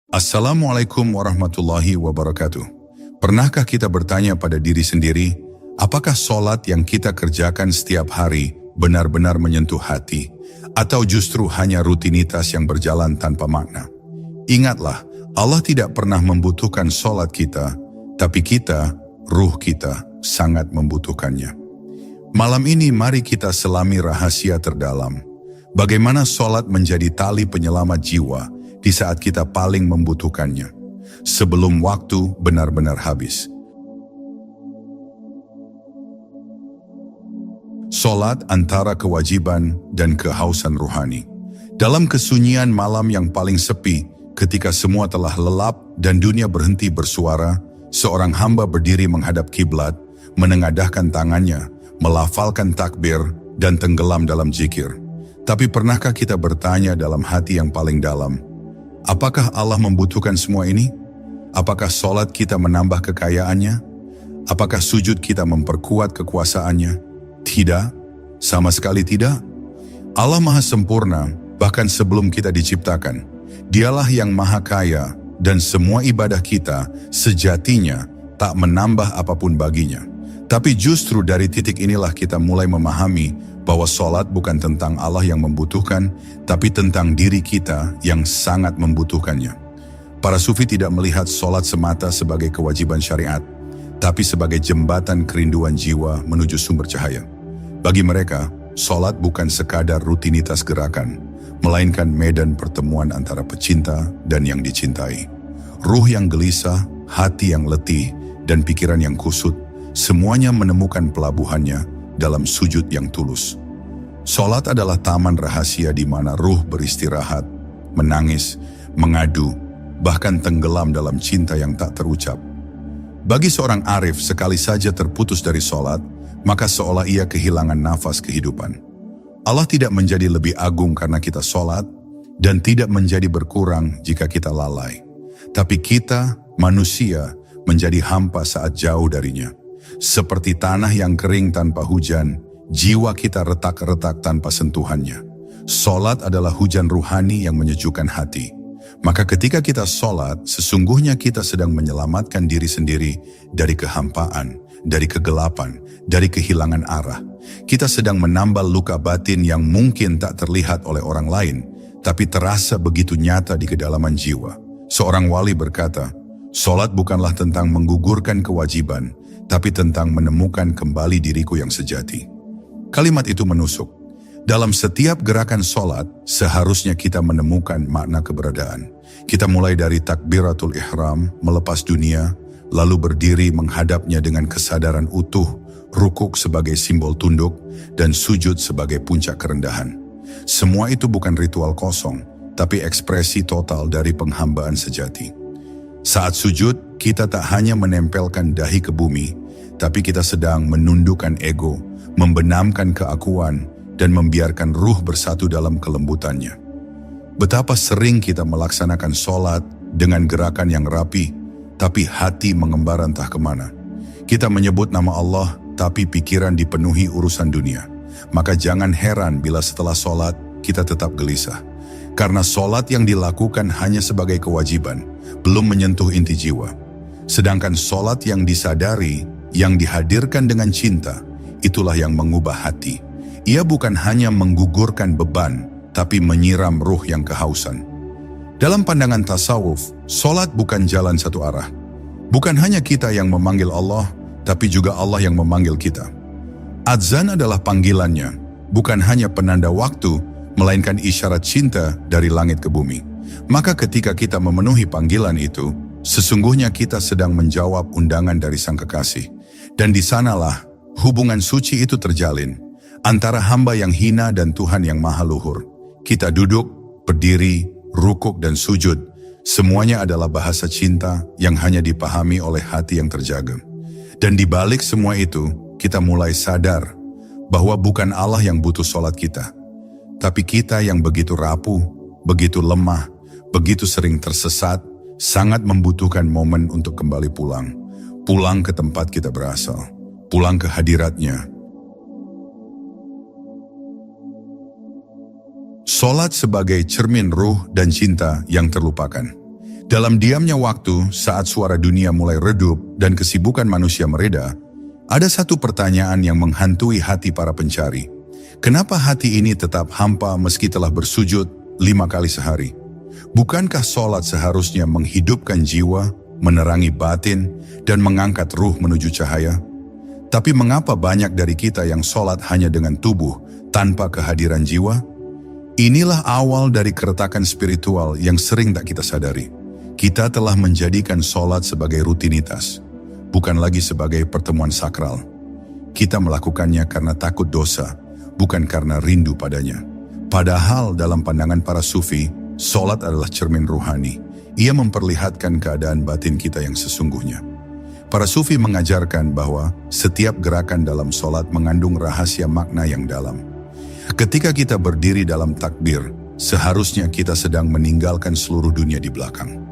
Assalamualaikum warahmatullahi wabarakatuh. Pernahkah kita bertanya pada diri sendiri, apakah solat yang kita kerjakan setiap hari benar-benar menyentuh hati, atau justru hanya rutinitas yang berjalan tanpa makna? Ingatlah, Allah tidak pernah membutuhkan solat kita, tapi kita, ruh kita, sangat membutuhkannya. Malam ini mari kita selami rahasia terdalam. Bagaimana solat menjadi tali penyelamat jiwa di saat kita paling membutuhkannya, sebelum waktu benar-benar habis. Solat antara kewajiban dan kehausan ruhani. Dalam kesunyian malam yang paling sepi, ketika semua telah lelap dan dunia berhenti bersuara, seorang hamba berdiri menghadap kiblat, menengadahkan tangannya, melafalkan takbir, dan tenggelam dalam zikir. Tapi pernahkah kita bertanya dalam hati yang paling dalam, apakah Allah membutuhkan semua ini? Apakah solat kita menambah kekayaannya? Apakah sujud kita memperkuat kekuasaannya? Tidak, sama sekali tidak. Allah Maha Sempurna, bahkan sebelum kita diciptakan. Dialah yang Maha Kaya, dan semua ibadah kita sejatinya tak menambah apapun baginya. Tapi justru dari titik inilah kita mulai memahami bahwa solat bukan tentang Allah yang membutuhkan, tapi tentang diri kita yang sangat membutuhkannya. Para sufi tidak melihat solat semata sebagai kewajiban syariat, tapi sebagai jembatan kerinduan jiwa menuju sumber cahaya. Bagi mereka, solat bukan sekadar rutinitas gerakan, melainkan medan pertemuan antara pecinta dan yang dicintai. Ruh yang gelisah, hati yang letih, dan pikiran yang kusut, semuanya menemukan pelabuhannya dalam sujud yang tulus. Solat adalah taman rahasia di mana ruh beristirahat, menangis, mengadu, bahkan tenggelam dalam cinta yang tak terucap. Bagi seorang arif, sekali saja terputus dari solat, maka seolah ia kehilangan nafas kehidupan. Allah tidak menjadi lebih agung karena kita solat, dan tidak menjadi berkurang jika kita lalai. Tapi kita, manusia, menjadi hampa saat jauh darinya. Seperti tanah yang kering tanpa hujan, jiwa kita retak-retak tanpa sentuhannya. Solat adalah hujan ruhani yang menyejukkan hati. Maka ketika kita solat, sesungguhnya kita sedang menyelamatkan diri sendiri dari kehampaan, dari kegelapan, dari kehilangan arah. Kita sedang menambal luka batin yang mungkin tak terlihat oleh orang lain, tapi terasa begitu nyata di kedalaman jiwa. Seorang wali berkata, solat bukanlah tentang menggugurkan kewajiban, tapi tentang menemukan kembali diriku yang sejati. Kalimat itu menusuk. Dalam setiap gerakan solat, seharusnya kita menemukan makna keberadaan. Kita mulai dari takbiratul ihram, melepas dunia, lalu berdiri menghadapnya dengan kesadaran utuh, rukuk sebagai simbol tunduk, dan sujud sebagai puncak kerendahan. Semua itu bukan ritual kosong, tapi ekspresi total dari penghambaan sejati. Saat sujud, kita tak hanya menempelkan dahi ke bumi, tapi kita sedang menundukkan ego, membenamkan keakuan, dan membiarkan ruh bersatu dalam kelembutannya. Betapa sering kita melaksanakan solat dengan gerakan yang rapi, tapi hati mengembara entah kemana. Kita menyebut nama Allah, tapi pikiran dipenuhi urusan dunia. Maka jangan heran bila setelah solat kita tetap gelisah. Karena solat yang dilakukan hanya sebagai kewajiban, belum menyentuh inti jiwa. Sedangkan solat yang disadari, yang dihadirkan dengan cinta, itulah yang mengubah hati. Ia bukan hanya menggugurkan beban, tapi menyiram ruh yang kehausan. Dalam pandangan tasawuf, solat bukan jalan satu arah. Bukan hanya kita yang memanggil Allah, tapi juga Allah yang memanggil kita. Adzan adalah panggilannya, bukan hanya penanda waktu, melainkan isyarat cinta dari langit ke bumi. Maka ketika kita memenuhi panggilan itu, sesungguhnya kita sedang menjawab undangan dari Sang Kekasih. Dan di sanalah hubungan suci itu terjalin antara hamba yang hina dan Tuhan yang maha luhur. Kita duduk, berdiri, rukuk dan sujud. Semuanya adalah bahasa cinta yang hanya dipahami oleh hati yang terjaga. Dan di balik semua itu, kita mulai sadar bahwa bukan Allah yang butuh solat kita, tapi kita yang begitu rapuh, begitu lemah, begitu sering tersesat, sangat membutuhkan momen untuk kembali pulang. Pulang ke tempat kita berasal, pulang ke hadiratnya. Solat sebagai cermin ruh dan cinta yang terlupakan. Dalam diamnya waktu, saat suara dunia mulai redup dan kesibukan manusia mereda, ada satu pertanyaan yang menghantui hati para pencari. Kenapa hati ini tetap hampa meski telah bersujud 5 kali sehari? Bukankah sholat seharusnya menghidupkan jiwa, menerangi batin, dan mengangkat ruh menuju cahaya? Tapi mengapa banyak dari kita yang sholat hanya dengan tubuh tanpa kehadiran jiwa? Inilah awal dari keretakan spiritual yang sering tak kita sadari. Kita telah menjadikan sholat sebagai rutinitas, bukan lagi sebagai pertemuan sakral. Kita melakukannya karena takut dosa, bukan karena rindu padanya. Padahal dalam pandangan para sufi, sholat adalah cermin ruhani. Ia memperlihatkan keadaan batin kita yang sesungguhnya. Para sufi mengajarkan bahwa setiap gerakan dalam sholat mengandung rahasia makna yang dalam. Ketika kita berdiri dalam takbir, seharusnya kita sedang meninggalkan seluruh dunia di belakang.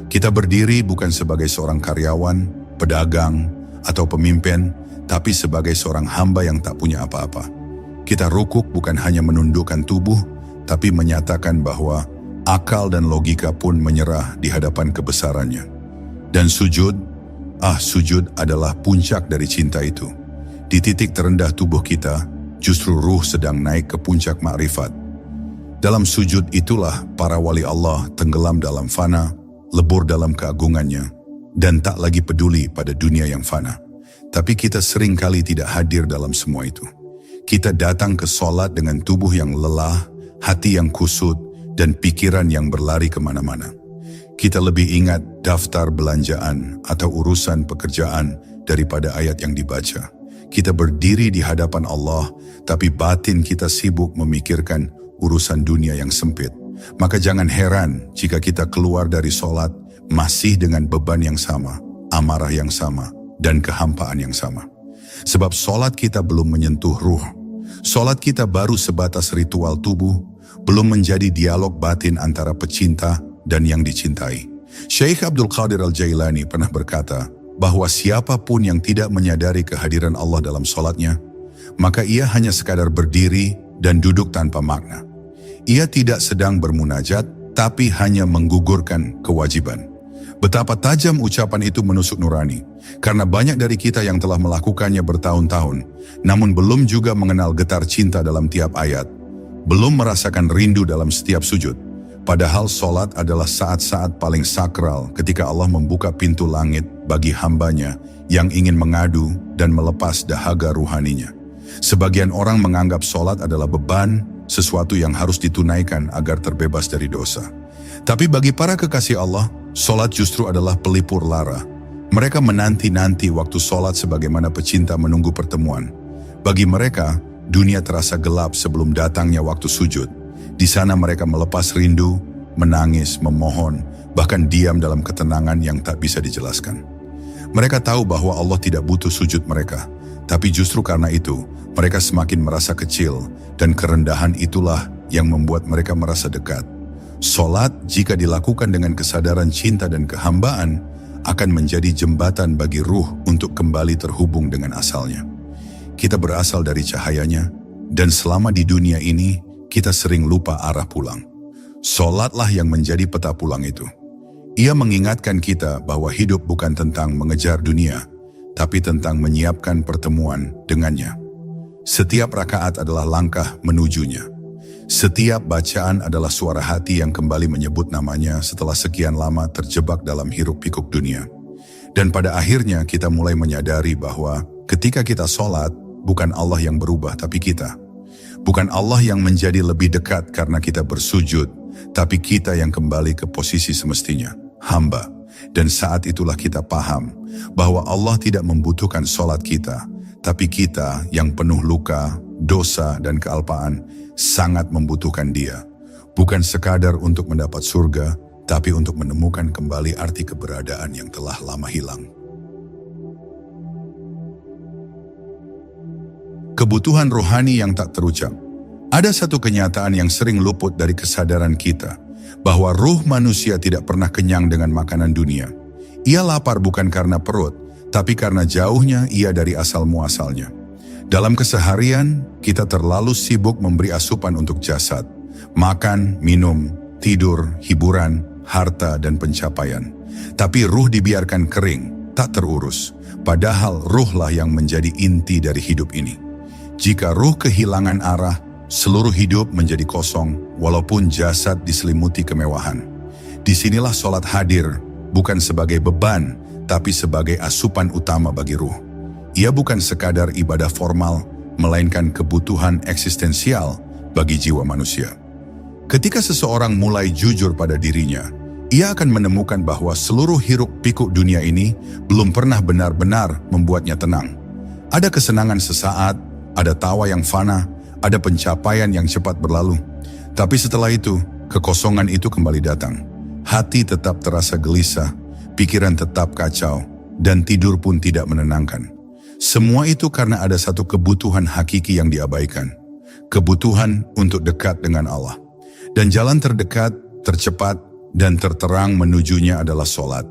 Kita berdiri bukan sebagai seorang karyawan, pedagang, atau pemimpin, tapi sebagai seorang hamba yang tak punya apa-apa. Kita rukuk bukan hanya menundukkan tubuh, tapi menyatakan bahwa akal dan logika pun menyerah di hadapan kebesarannya. Dan sujud adalah puncak dari cinta itu. Di titik terendah tubuh kita, justru ruh sedang naik ke puncak makrifat. Dalam sujud itulah para wali Allah tenggelam dalam fana, lebur dalam keagungannya, dan tak lagi peduli pada dunia yang fana. Tapi kita seringkali tidak hadir dalam semua itu. Kita datang ke sholat dengan tubuh yang lelah, hati yang kusut, dan pikiran yang berlari kemana-mana. Kita lebih ingat daftar belanjaan atau urusan pekerjaan daripada ayat yang dibaca. Kita berdiri di hadapan Allah, tapi batin kita sibuk memikirkan urusan dunia yang sempit. Maka jangan heran jika kita keluar dari sholat masih dengan beban yang sama, amarah yang sama, dan kehampaan yang sama. Sebab sholat kita belum menyentuh ruh. Sholat kita baru sebatas ritual tubuh, belum menjadi dialog batin antara pecinta dan yang dicintai. Syekh Abdul Qadir Al-Jailani pernah berkata bahwa siapapun yang tidak menyadari kehadiran Allah dalam sholatnya, maka ia hanya sekadar berdiri dan duduk tanpa makna. Ia tidak sedang bermunajat, tapi hanya menggugurkan kewajiban. Betapa tajam ucapan itu menusuk nurani, karena banyak dari kita yang telah melakukannya bertahun-tahun, namun belum juga mengenal getar cinta dalam tiap ayat, belum merasakan rindu dalam setiap sujud. Padahal sholat adalah saat-saat paling sakral ketika Allah membuka pintu langit bagi hambanya yang ingin mengadu dan melepas dahaga ruhaninya. Sebagian orang menganggap sholat adalah beban, sesuatu yang harus ditunaikan agar terbebas dari dosa. Tapi bagi para kekasih Allah, sholat justru adalah pelipur lara. Mereka menanti-nanti waktu sholat sebagaimana pecinta menunggu pertemuan. Bagi mereka, dunia terasa gelap sebelum datangnya waktu sujud. Di sana mereka melepas rindu, menangis, memohon, bahkan diam dalam ketenangan yang tak bisa dijelaskan. Mereka tahu bahwa Allah tidak butuh sujud mereka, tapi justru karena itu, mereka semakin merasa kecil, dan kerendahan itulah yang membuat mereka merasa dekat. Sholat, jika dilakukan dengan kesadaran cinta dan kehambaan, akan menjadi jembatan bagi ruh untuk kembali terhubung dengan asalnya. Kita berasal dari cahayanya, dan selama di dunia ini, kita sering lupa arah pulang. Sholatlah yang menjadi peta pulang itu. Ia mengingatkan kita bahwa hidup bukan tentang mengejar dunia, tapi tentang menyiapkan pertemuan dengannya. Setiap rakaat adalah langkah menujunya. Setiap bacaan adalah suara hati yang kembali menyebut namanya setelah sekian lama terjebak dalam hiruk-pikuk dunia. Dan pada akhirnya kita mulai menyadari bahwa ketika kita sholat, bukan Allah yang berubah tapi kita. Bukan Allah yang menjadi lebih dekat karena kita bersujud, tapi kita yang kembali ke posisi semestinya, hamba. Dan saat itulah kita paham bahwa Allah tidak membutuhkan sholat kita, tapi kita yang penuh luka, dosa, dan kealpaan sangat membutuhkan Dia. Bukan sekadar untuk mendapat surga, tapi untuk menemukan kembali arti keberadaan yang telah lama hilang. Kebutuhan rohani yang tak terucap. Ada satu kenyataan yang sering luput dari kesadaran kita, bahwa ruh manusia tidak pernah kenyang dengan makanan dunia. Ia lapar bukan karena perut, tapi karena jauhnya ia dari asal muasalnya. Dalam keseharian, kita terlalu sibuk memberi asupan untuk jasad. Makan, minum, tidur, hiburan, harta, dan pencapaian. Tapi ruh dibiarkan kering, tak terurus. Padahal ruhlah yang menjadi inti dari hidup ini. Jika ruh kehilangan arah, seluruh hidup menjadi kosong, walaupun jasad diselimuti kemewahan. Disinilah sholat hadir, bukan sebagai beban, tapi sebagai asupan utama bagi ruh. Ia bukan sekadar ibadah formal, melainkan kebutuhan eksistensial bagi jiwa manusia. Ketika seseorang mulai jujur pada dirinya, ia akan menemukan bahwa seluruh hiruk-pikuk dunia ini belum pernah benar-benar membuatnya tenang. Ada kesenangan sesaat, ada tawa yang fana, ada pencapaian yang cepat berlalu. Tapi setelah itu, kekosongan itu kembali datang. Hati tetap terasa gelisah, pikiran tetap kacau, dan tidur pun tidak menenangkan. Semua itu karena ada satu kebutuhan hakiki yang diabaikan. Kebutuhan untuk dekat dengan Allah. Dan jalan terdekat, tercepat, dan terterang menujunya adalah sholat.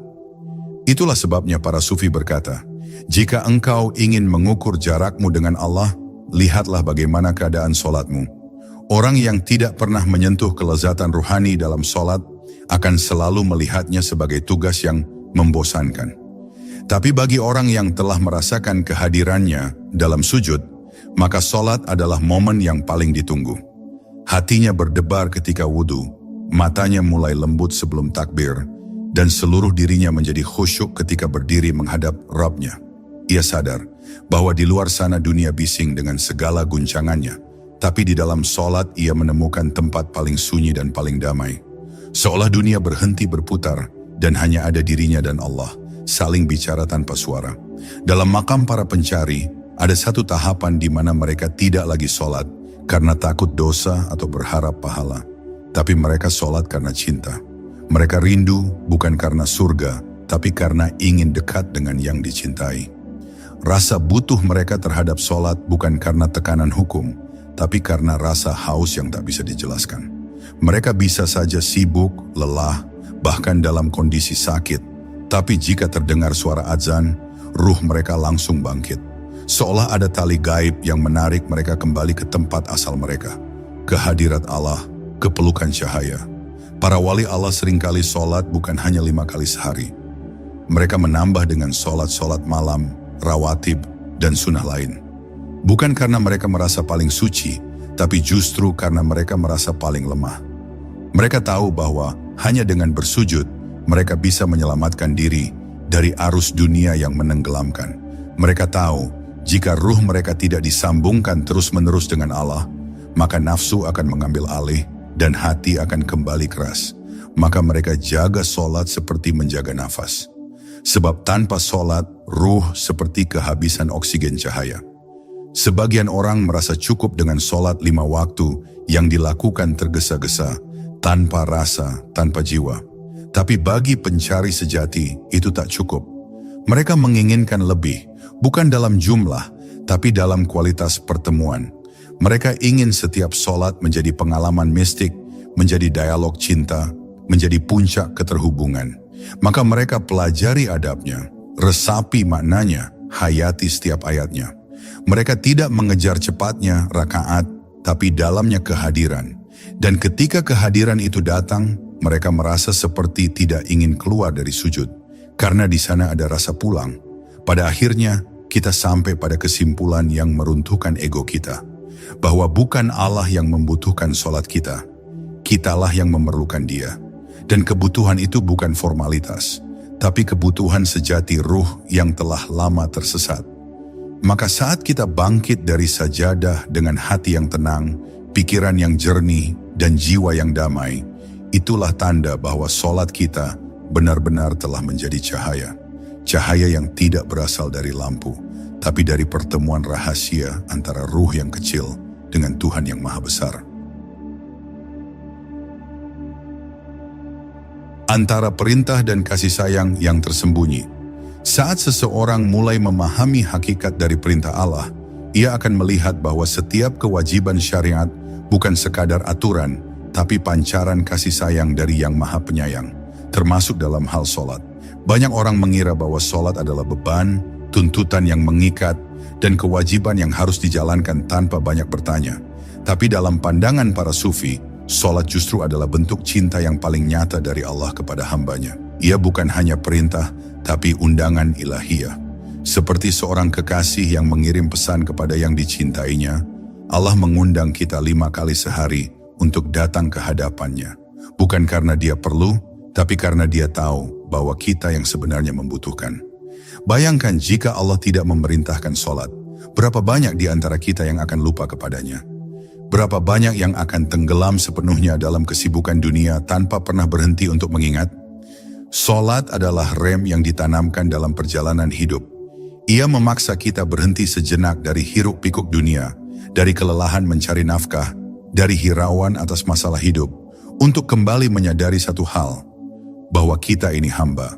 Itulah sebabnya para sufi berkata, jika engkau ingin mengukur jarakmu dengan Allah, lihatlah bagaimana keadaan sholatmu. Orang yang tidak pernah menyentuh kelezatan ruhani dalam sholat akan selalu melihatnya sebagai tugas yang membosankan. Tapi bagi orang yang telah merasakan kehadirannya dalam sujud, maka sholat adalah momen yang paling ditunggu. Hatinya berdebar ketika wudhu, matanya mulai lembut sebelum takbir, dan seluruh dirinya menjadi khusyuk ketika berdiri menghadap Rabb-Nya. Ia sadar bahwa di luar sana dunia bising dengan segala guncangannya, tapi di dalam sholat ia menemukan tempat paling sunyi dan paling damai. Seolah dunia berhenti berputar dan hanya ada dirinya dan Allah, saling bicara tanpa suara. Dalam makam para pencari, ada satu tahapan di mana mereka tidak lagi sholat karena takut dosa atau berharap pahala. Tapi mereka sholat karena cinta. Mereka rindu bukan karena surga, tapi karena ingin dekat dengan yang dicintai. Rasa butuh mereka terhadap sholat bukan karena tekanan hukum, tapi karena rasa haus yang tak bisa dijelaskan. Mereka bisa saja sibuk, lelah, bahkan dalam kondisi sakit. Tapi jika terdengar suara azan, ruh mereka langsung bangkit. Seolah ada tali gaib yang menarik mereka kembali ke tempat asal mereka. Ke hadirat Allah, ke pelukan cahaya. Para wali Allah seringkali sholat bukan hanya 5 kali sehari. Mereka menambah dengan sholat-sholat malam, rawatib, dan sunnah lain. Bukan karena mereka merasa paling suci, tapi justru karena mereka merasa paling lemah. Mereka tahu bahwa hanya dengan bersujud, mereka bisa menyelamatkan diri dari arus dunia yang menenggelamkan. Mereka tahu, jika ruh mereka tidak disambungkan terus-menerus dengan Allah, maka nafsu akan mengambil alih dan hati akan kembali keras. Maka mereka jaga sholat seperti menjaga nafas. Sebab tanpa sholat, ruh seperti kehabisan oksigen cahaya. Sebagian orang merasa cukup dengan sholat 5 waktu yang dilakukan tergesa-gesa, tanpa rasa, tanpa jiwa. Tapi bagi pencari sejati, itu tak cukup. Mereka menginginkan lebih, bukan dalam jumlah, tapi dalam kualitas pertemuan. Mereka ingin setiap sholat menjadi pengalaman mistik, menjadi dialog cinta, menjadi puncak keterhubungan. Maka mereka pelajari adabnya, resapi maknanya, hayati setiap ayatnya. Mereka tidak mengejar cepatnya rakaat, tapi dalamnya kehadiran. Dan ketika kehadiran itu datang, mereka merasa seperti tidak ingin keluar dari sujud, karena di sana ada rasa pulang. Pada akhirnya, kita sampai pada kesimpulan yang meruntuhkan ego kita, bahwa bukan Allah yang membutuhkan sholat kita, kitalah yang memerlukan Dia. Dan kebutuhan itu bukan formalitas, tapi kebutuhan sejati ruh yang telah lama tersesat. Maka saat kita bangkit dari sajadah dengan hati yang tenang, pikiran yang jernih, dan jiwa yang damai, itulah tanda bahwa sholat kita benar-benar telah menjadi cahaya. Cahaya yang tidak berasal dari lampu, tapi dari pertemuan rahasia antara ruh yang kecil dengan Tuhan yang Maha Besar. Antara perintah dan kasih sayang yang tersembunyi. Saat seseorang mulai memahami hakikat dari perintah Allah, ia akan melihat bahwa setiap kewajiban syariat bukan sekadar aturan, tapi pancaran kasih sayang dari Yang Maha Penyayang, termasuk dalam hal sholat. Banyak orang mengira bahwa sholat adalah beban, tuntutan yang mengikat, dan kewajiban yang harus dijalankan tanpa banyak bertanya. Tapi dalam pandangan para sufi, Solat justru adalah bentuk cinta yang paling nyata dari Allah kepada hambanya. Ia bukan hanya perintah, tapi undangan ilahiyah. Seperti seorang kekasih yang mengirim pesan kepada yang dicintainya, Allah mengundang kita 5 kali sehari untuk datang ke hadapannya. Bukan karena dia perlu, tapi karena dia tahu bahwa kita yang sebenarnya membutuhkan. Bayangkan jika Allah tidak memerintahkan solat, berapa banyak di antara kita yang akan lupa kepadanya? Berapa banyak yang akan tenggelam sepenuhnya dalam kesibukan dunia tanpa pernah berhenti untuk mengingat? Solat adalah rem yang ditanamkan dalam perjalanan hidup. Ia memaksa kita berhenti sejenak dari hiruk pikuk dunia, dari kelelahan mencari nafkah, dari hirauan atas masalah hidup, untuk kembali menyadari satu hal, bahwa kita ini hamba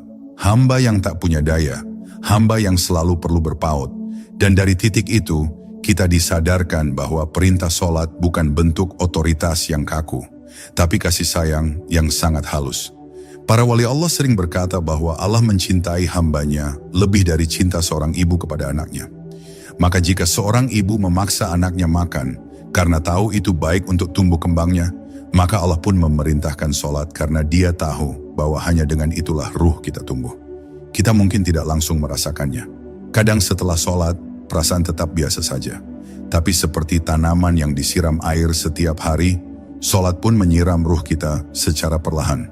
yang tak punya daya, hamba yang selalu perlu berpaut, dan dari titik itu, kita disadarkan bahwa perintah solat bukan bentuk otoritas yang kaku, tapi kasih sayang yang sangat halus. Para wali Allah sering berkata bahwa Allah mencintai hambanya lebih dari cinta seorang ibu kepada anaknya. Maka jika seorang ibu memaksa anaknya makan karena tahu itu baik untuk tumbuh kembangnya, maka Allah pun memerintahkan solat karena dia tahu bahwa hanya dengan itulah ruh kita tumbuh. Kita mungkin tidak langsung merasakannya. Kadang setelah solat, perasaan tetap biasa saja. Tapi seperti tanaman yang disiram air setiap hari, solat pun menyiram ruh kita secara perlahan.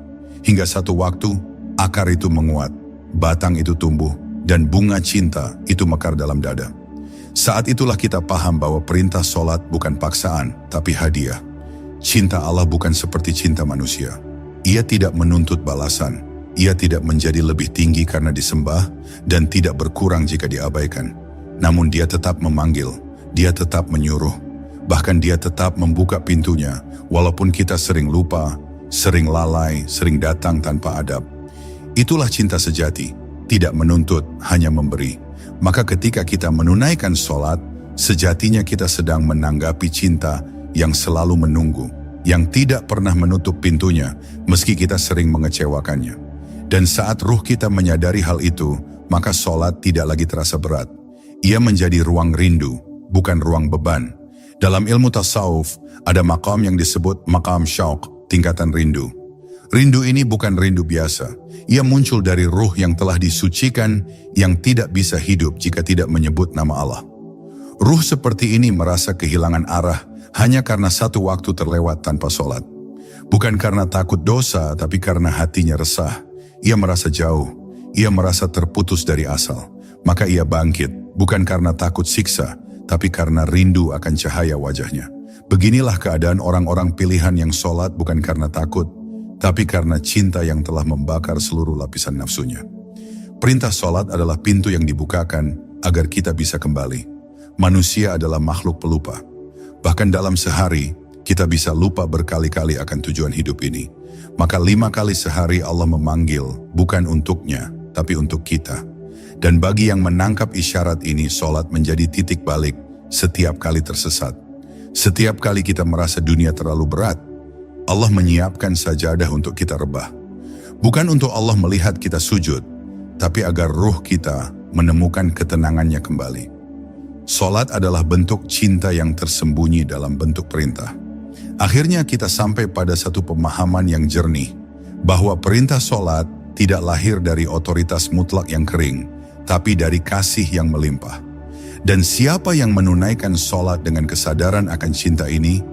Hingga satu waktu, akar itu menguat, batang itu tumbuh, dan bunga cinta itu mekar dalam dada. Saat itulah kita paham bahwa perintah solat bukan paksaan, tapi hadiah. Cinta Allah bukan seperti cinta manusia. Ia tidak menuntut balasan. Ia tidak menjadi lebih tinggi karena disembah, dan tidak berkurang jika diabaikan. Namun dia tetap memanggil, dia tetap menyuruh, bahkan dia tetap membuka pintunya, walaupun kita sering lupa, sering lalai, sering datang tanpa adab. Itulah cinta sejati, tidak menuntut, hanya memberi. Maka ketika kita menunaikan solat, sejatinya kita sedang menanggapi cinta yang selalu menunggu, yang tidak pernah menutup pintunya, meski kita sering mengecewakannya. Dan saat ruh kita menyadari hal itu, maka solat tidak lagi terasa berat. Ia menjadi ruang rindu, bukan ruang beban. Dalam ilmu tasawuf, ada maqam yang disebut maqam syauq, tingkatan rindu. Rindu ini bukan rindu biasa. Ia muncul dari ruh yang telah disucikan, yang tidak bisa hidup jika tidak menyebut nama Allah. Ruh seperti ini merasa kehilangan arah hanya karena satu waktu terlewat tanpa solat. Bukan karena takut dosa, tapi karena hatinya resah. Ia merasa jauh, ia merasa terputus dari asal. Maka ia bangkit, bukan karena takut siksa, tapi karena rindu akan cahaya wajahnya. Beginilah keadaan orang-orang pilihan yang solat bukan karena takut, tapi karena cinta yang telah membakar seluruh lapisan nafsunya. Perintah solat adalah pintu yang dibukakan agar kita bisa kembali. Manusia adalah makhluk pelupa. Bahkan dalam sehari, kita bisa lupa berkali-kali akan tujuan hidup ini. Maka 5 kali sehari Allah memanggil, bukan untuknya, tapi untuk kita. Dan bagi yang menangkap isyarat ini, solat menjadi titik balik setiap kali tersesat. Setiap kali kita merasa dunia terlalu berat, Allah menyiapkan sajadah untuk kita rebah. Bukan untuk Allah melihat kita sujud, tapi agar ruh kita menemukan ketenangannya kembali. Solat adalah bentuk cinta yang tersembunyi dalam bentuk perintah. Akhirnya kita sampai pada satu pemahaman yang jernih, bahwa perintah solat tidak lahir dari otoritas mutlak yang kering, tapi dari kasih yang melimpah. Dan siapa yang menunaikan solat dengan kesadaran akan cinta ini,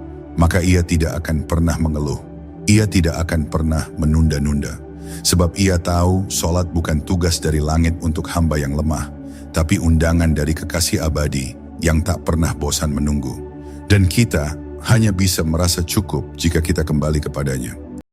maka ia tidak akan pernah mengeluh. Ia tidak akan pernah menunda-nunda. Sebab ia tahu solat bukan tugas dari langit untuk hamba yang lemah, tapi undangan dari kekasih abadi yang tak pernah bosan menunggu. Dan kita hanya bisa merasa cukup jika kita kembali kepadanya.